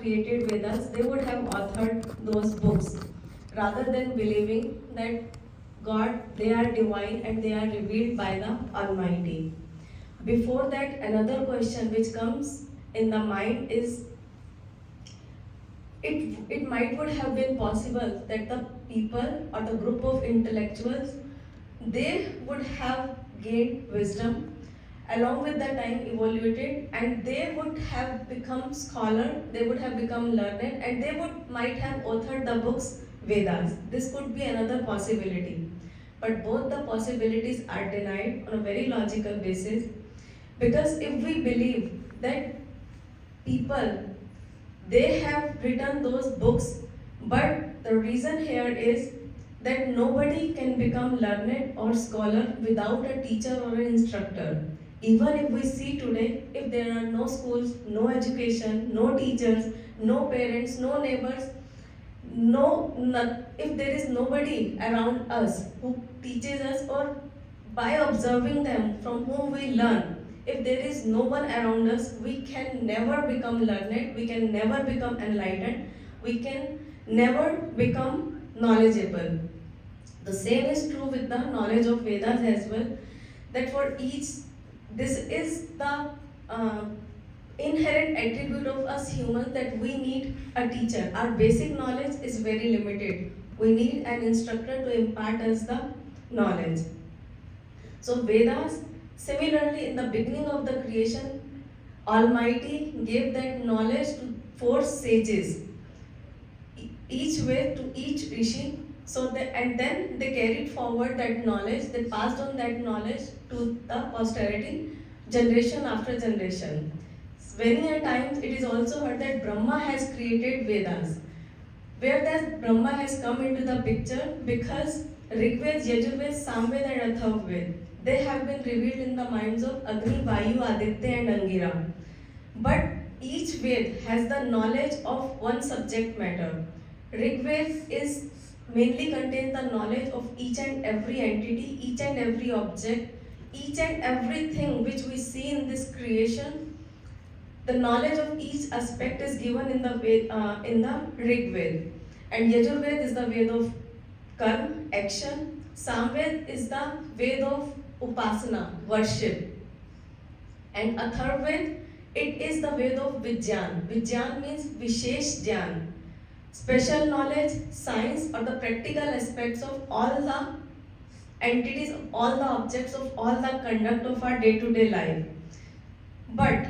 created Vedas, they would have authored those books rather than believing that God, they are divine and they are revealed by the Almighty. Before that, another question which comes in the mind is it might would have been possible that the people or the group of intellectuals they would have gained wisdom along with the time evaluated and they would have become scholar, they would have become learned and they would might have authored the books Vedas. This could be another possibility. But both the possibilities are denied on a very logical basis because if we believe that people they have written those books, but the reason here is that nobody can become learned or scholar without a teacher or an instructor. Even if we see today, if there are no schools, no education, no teachers, no parents, no neighbors, if there is nobody around us who teaches us or by observing them from whom we learn, if there is no one around us, we can never become learned, we can never become enlightened, we can never become knowledgeable. The same is true with the knowledge of Vedas as well, that for each, this is the inherent attribute of us humans that we need a teacher. Our basic knowledge is very limited. We need an instructor to impart us the knowledge. So Vedas, similarly in the beginning of the creation, Almighty gave that knowledge to 4 sages, each way to each rishi. So and then they carried forward that knowledge, they passed on that knowledge to the posterity, generation after generation. Many a times it is also heard that Brahma has created Vedas. Where that Brahma has come into the picture? Because Rigved, Yajurved, Samved and Atharvaved, they have been revealed in the minds of Agni, Vayu, Aditya and Angira. But each Ved has the knowledge of one subject matter. Rigved is mainly contains the knowledge of each and every entity, each and every object, each and everything which we see in this creation. The knowledge of each aspect is given in the Rig Ved, and Yajurved is the Ved of karma, action. Samved is the Ved of upasana, worship, and Atharvaved it is the Ved of Vijnan. Vijnan means Vishesh Jnan, special knowledge, science, or the practical aspects of all the entities, of all the objects, of all the conduct of our day-to-day life. But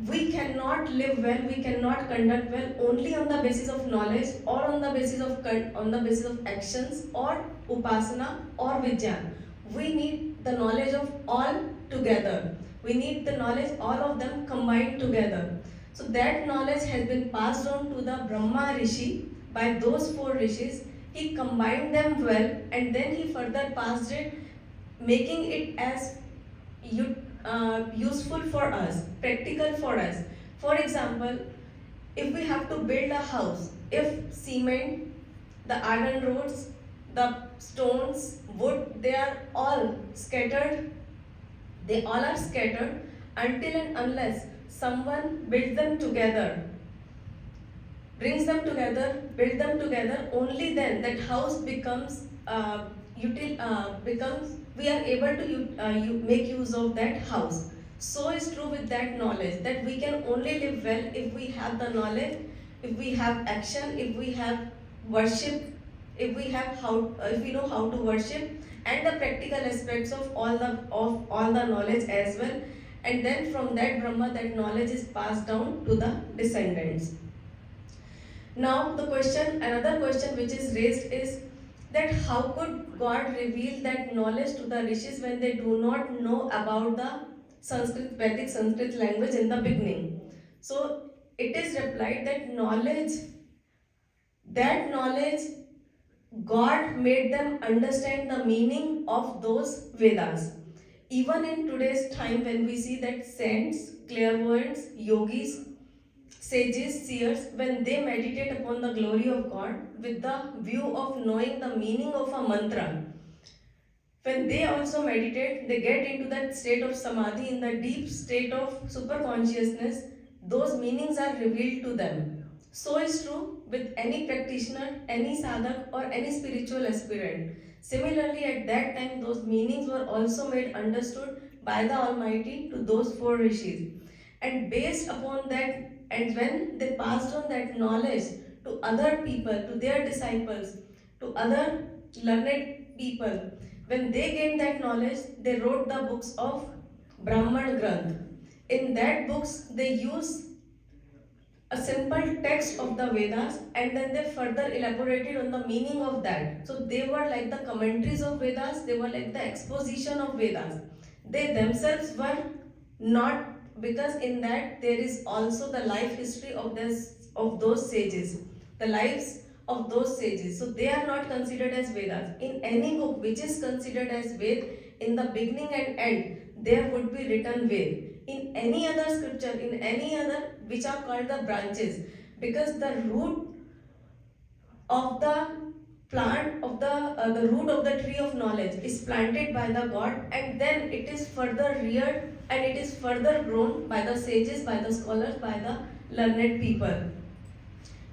we cannot live well, we cannot conduct well only on the basis of knowledge or on the basis of actions or upasana or vijnan. We need the knowledge of all together. We need the knowledge, all of them combined together. So that knowledge has been passed on to the Brahma Rishi by those 4 rishis. He combined them well and then he further passed it, making it as useful for us, practical for us. For example, if we have to build a house, if cement, the iron rods, the stones, wood, they are all scattered, they all are scattered until and unless someone builds them together, brings them together, build them together, only then that house becomes we are able to make use of that house. So is true with that knowledge, that we can only live well if we have the knowledge, if we have action, if we have worship, if we know how to worship, and the practical aspects of all the knowledge as well. And then from that Brahma, that knowledge is passed down to the descendants. Now another question which is raised is that how could God reveal that knowledge to the rishis when they do not know about the Vedic Sanskrit language in the beginning? So it is replied that knowledge, God made them understand the meaning of those Vedas. Even in today's time, when we see that saints, clairvoyants, yogis, sages, seers, when they meditate upon the glory of God with the view of knowing the meaning of a mantra, when they also meditate, they get into that state of samadhi, in the deep state of super consciousness, those meanings are revealed to them. So is true with any practitioner, any sadhak, or any spiritual aspirant. Similarly, at that time, those meanings were also made understood by the Almighty to those four rishis. And based upon that, and when they passed on that knowledge to other people, to their disciples, to other learned people, when they gained that knowledge, they wrote the books of Brahman Granth. In that books, they use a simple text of the Vedas and then they further elaborated on the meaning of that. So they were like the commentaries of Vedas, they were like the exposition of Vedas. They themselves were not, because in that there is also the life history of those sages, the lives of those sages. So they are not considered as Vedas. In any book which is considered as Ved, in the beginning and end, there would be written Ved. In any other scripture, in any other, which are called the branches, because the root of the plant of the root of the tree of knowledge is planted by the God, and then it is further reared and it is further grown by the sages, by the scholars, by the learned people.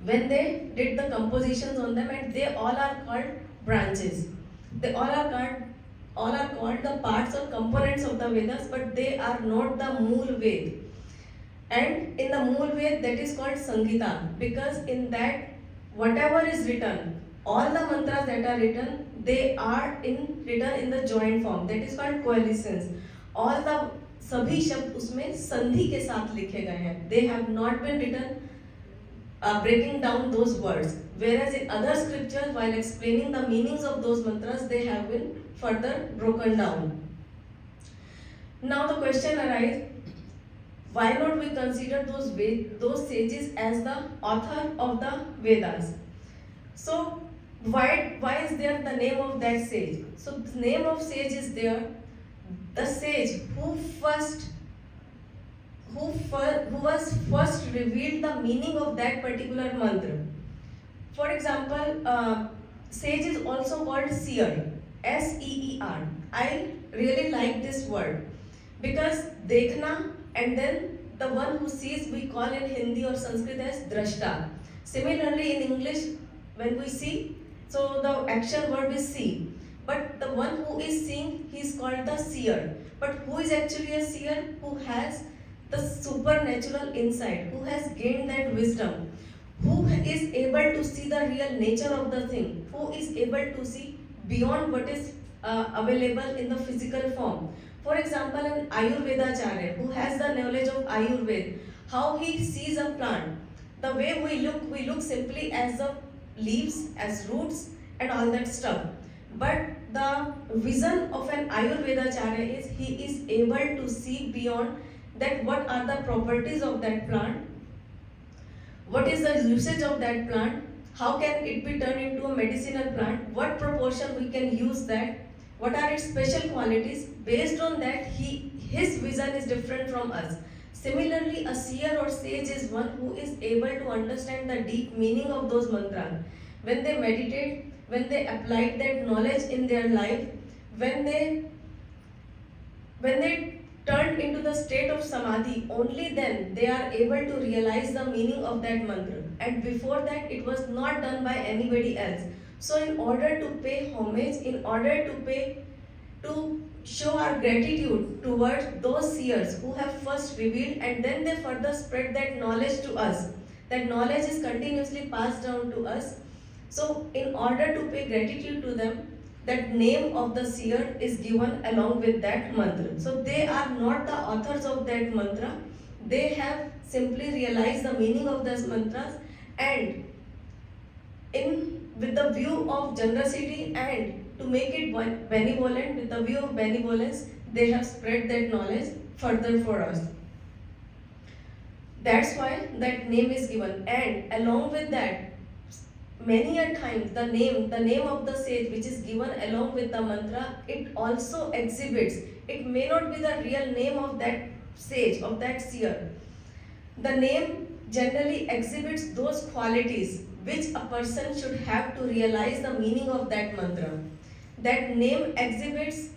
When they did the compositions on them, and they all are called branches. They all are called the parts or components of the Vedas, but they are not the Mool Ved. And in the Mool Ved, that is called Sangita, because in that, whatever is written, all the mantras that are written, they are written in the joint form. That is called coalescence. All the सभी शब्द उसमें संधि के साथ लिखे गए हैं. They have not been written breaking down those words. Whereas in other scriptures, while explaining the meanings of those mantras, they have been further broken down. Now the question arises, why not we consider those sages as the author of the Vedas? So why is there the name of that sage? So the name of sage is there, the sage who was first revealed the meaning of that particular mantra. For example, sage is also called seer, S-E-E-R. I really like this word because dekhna, and then the one who sees we call in Hindi or Sanskrit as drashta. Similarly in English, when we see, so the action verb is see. But the one who is seeing, he is called the seer. But who is actually a seer? Who has the supernatural insight, who has gained that wisdom, who is able to see the real nature of the thing, who is able to see beyond what is available in the physical form. For example, an Ayurvedacharya who has the knowledge of Ayurveda, how he sees a plant. The way we look simply as the leaves, as roots and all that stuff. But the vision of an Ayurvedacharya is he is able to see beyond that, what are the properties of that plant, what is the usage of that plant, how can it be turned into a medicinal plant, what proportion we can use that, what are its special qualities. Based on that, his vision is different from us. Similarly, a seer or sage is one who is able to understand the deep meaning of those mantras. When they meditate, when they apply that knowledge in their life, when they turned into the state of samadhi, only then they are able to realize the meaning of that mantra. And before that, it was not done by anybody else. So in order to pay homage, in order to show our gratitude towards those seers who have first revealed and then they further spread that knowledge to us, that knowledge is continuously passed down to us. So in order to pay gratitude to them, that name of the seer is given along with that mantra. So they are not the authors of that mantra. They have simply realized the meaning of those mantras, and with the view of generosity and to make it benevolent, with the view of benevolence, they have spread that knowledge further for us. That's why that name is given. And along with that, many a times the name of the sage which is given along with the mantra, it also exhibits, it may not be the real name of that sage, of that seer. The name generally exhibits those qualities which a person should have to realize the meaning of that mantra. That name exhibits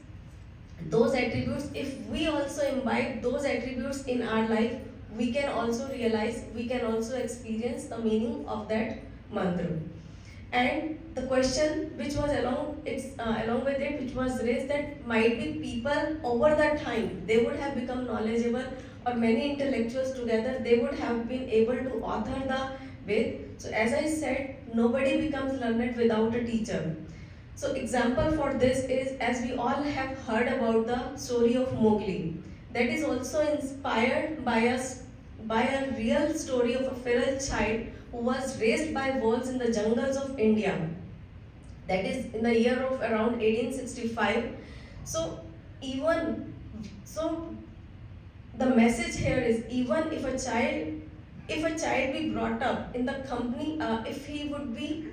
those attributes. If we also imbibe those attributes in our life, we can also realize, we can also experience the meaning of that mantra. And the question which was along with it, which was raised, that might be people over that time they would have become knowledgeable, or many intellectuals together they would have been able to author the Ved. So as I said, nobody becomes learned without a teacher. So example for this is, as we all have heard about the story of Mowgli, that is also inspired by a real story of a feral child who was raised by wolves in the jungles of India. That is in the year of around 1865. So even so, the message here is, even if a child be brought up in the company, if he would be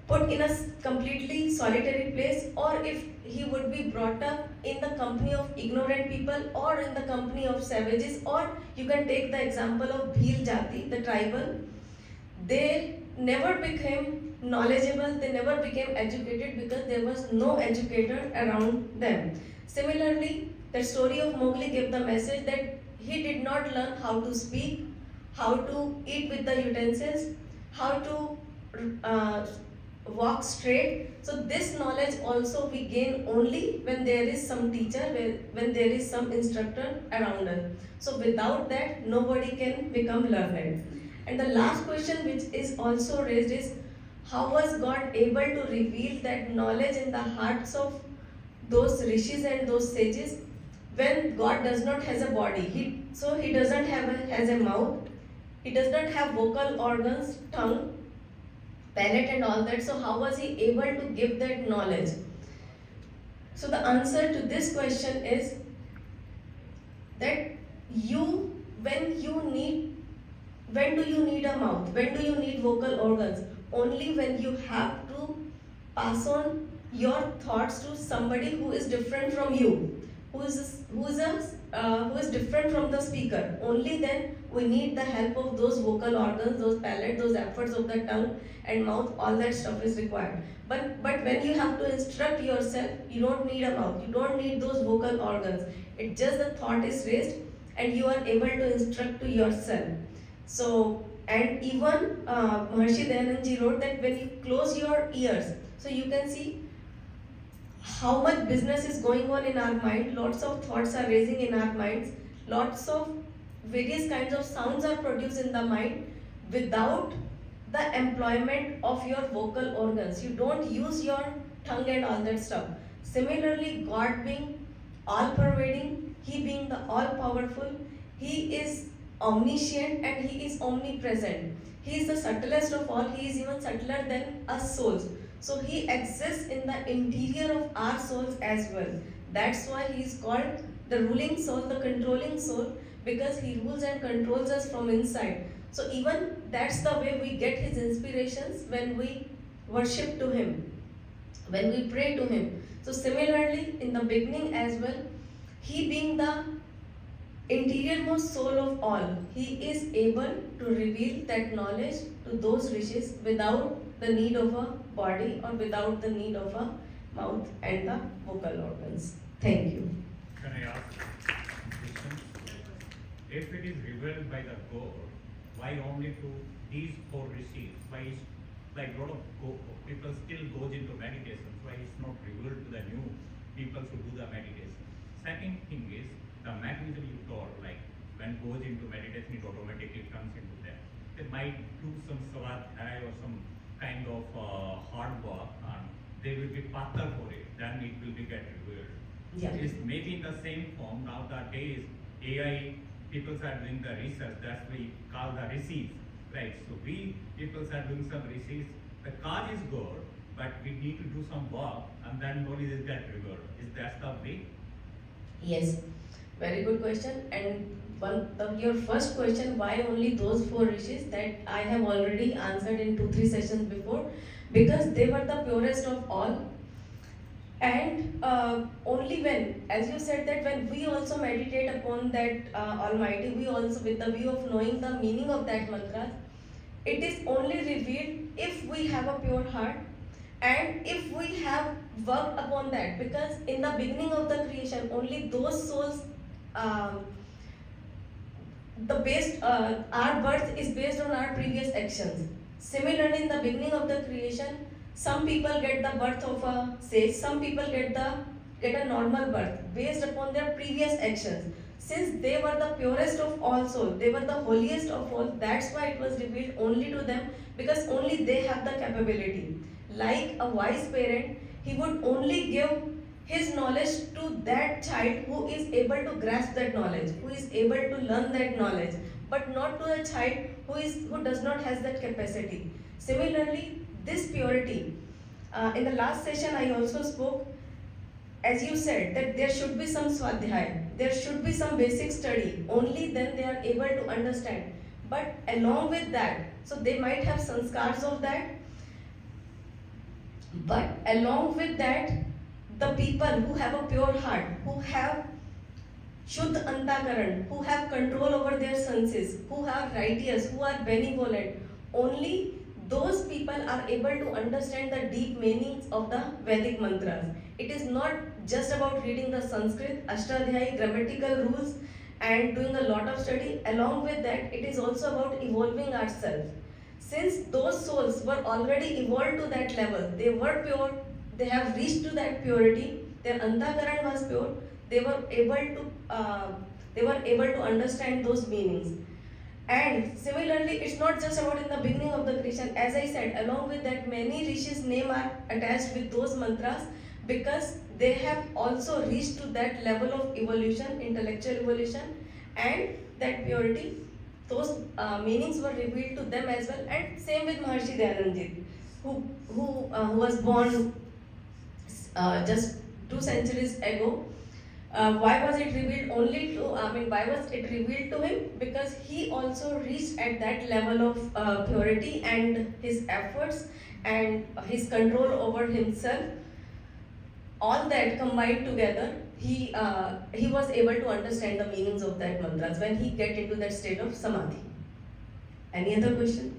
put in a completely solitary place, or if he would be brought up in the company of ignorant people or in the company of savages, or you can take the example of Bhil Jati, the tribal, they never became knowledgeable, they never became educated because there was no educator around them. Similarly, the story of Mowgli gave the message that he did not learn how to speak, how to eat with the utensils, how to walk straight. So this knowledge also we gain only when there is some teacher, when there is some instructor around us. So without that, nobody can become learned. And the last question which is also raised is, how was God able to reveal that knowledge in the hearts of those rishis and those sages when God does not has a body? He doesn't has a mouth, he does not have vocal organs, tongue, palate and all that. So how was he able to give that knowledge? So the answer to this question is that when do you need a mouth? When do you need vocal organs? Only when you have to pass on your thoughts to somebody who is different from you, who is different from the speaker. Only then we need the help of those vocal organs, those palate, those efforts of the tongue and mouth. All that stuff is required. But when you have to instruct yourself, you don't need a mouth. You don't need those vocal organs. It's just the thought is raised, and you are able to instruct to yourself. So, and even Maharshi Dayanand wrote that when you close your ears, so you can see how much business is going on in our mind, lots of thoughts are raising in our minds, lots of various kinds of sounds are produced in the mind without the employment of your vocal organs. You don't use your tongue and all that stuff. Similarly, God being all pervading, He being the all powerful, He is omniscient and He is omnipresent. He is the subtlest of all, He is even subtler than us souls. So He exists in the interior of our souls as well. That's why He is called the ruling soul, the controlling soul, because He rules and controls us from inside. So even that's the way we get His inspirations, when we worship to Him, when we pray to Him. So similarly, in the beginning as well, He being the interiormost soul of all, He is able to reveal that knowledge to those rishis without the need of a body or without the need of a mouth and the vocal organs. Thank you. Can I ask a question? If it is revealed by the God, why only to these four rishis? Why is, like a lot of people still goes into meditation? Why it's not revealed to the new people who do the meditation? Second thing is the mechanism you told, like when goes into meditation, it automatically comes into that. They might do some swadhyay or some kind of hard work, and they will be partner for it. Then it will be get revealed. Yeah. It's maybe in the same form. Now the days AI people are doing the research. That's we call the rishis, right? So we people are doing some rishis. The cause is good, but we need to do some work, and then knowledge is get revealed. Is that the way? Yes, very good question. And your first question, why only those four rishis, that I have already answered in 2-3 sessions before, because they were the purest of all. And only when, as you said, that when we also meditate upon that Almighty, we also, with the view of knowing the meaning of that mantra, it is only revealed if we have a pure heart and if we have worked upon that. Because in the beginning of the creation, only those souls our birth is based on our previous actions. Similarly, in the beginning of the creation, some people get the birth of a sage, some people get a normal birth based upon their previous actions. Since they were the purest of all souls, they were the holiest of all, that's why it was revealed only to them, because only they have the capability. Like a wise parent, he would only give his knowledge to that child who is able to grasp that knowledge, who is able to learn that knowledge, but not to a child who does not has that capacity. Similarly, this purity, in the last session I also spoke, as you said, that there should be some swadhyay, there should be some basic study, only then they are able to understand. But along with that, so they might have sanskars of that, but along with that, the people who have a pure heart, who have Shuddha Antakaran, who have control over their senses, who are righteous, who are benevolent, only those people are able to understand the deep meanings of the Vedic mantras. It is not just about reading the Sanskrit, Ashtadhyayi, grammatical rules, and doing a lot of study. Along with that, it is also about evolving ourselves. Since those souls were already evolved to that level, they were pure, they have reached to that purity, their antakaran was pure, they were able to understand those meanings. And similarly, it's not just about in the beginning of the creation. As I said, along with that, many rishis' name are attached with those mantras because they have also reached to that level of evolution, intellectual evolution, and that purity. Those meanings were revealed to them as well. And same with Maharshi Dayanand, who was born just 2 centuries ago. Why was it revealed only to, why was it revealed to him? Because he also reached at that level of purity, and his efforts and his control over himself, all that combined together, he was able to understand the meanings of that mantras when he get into that state of samadhi. Any other question?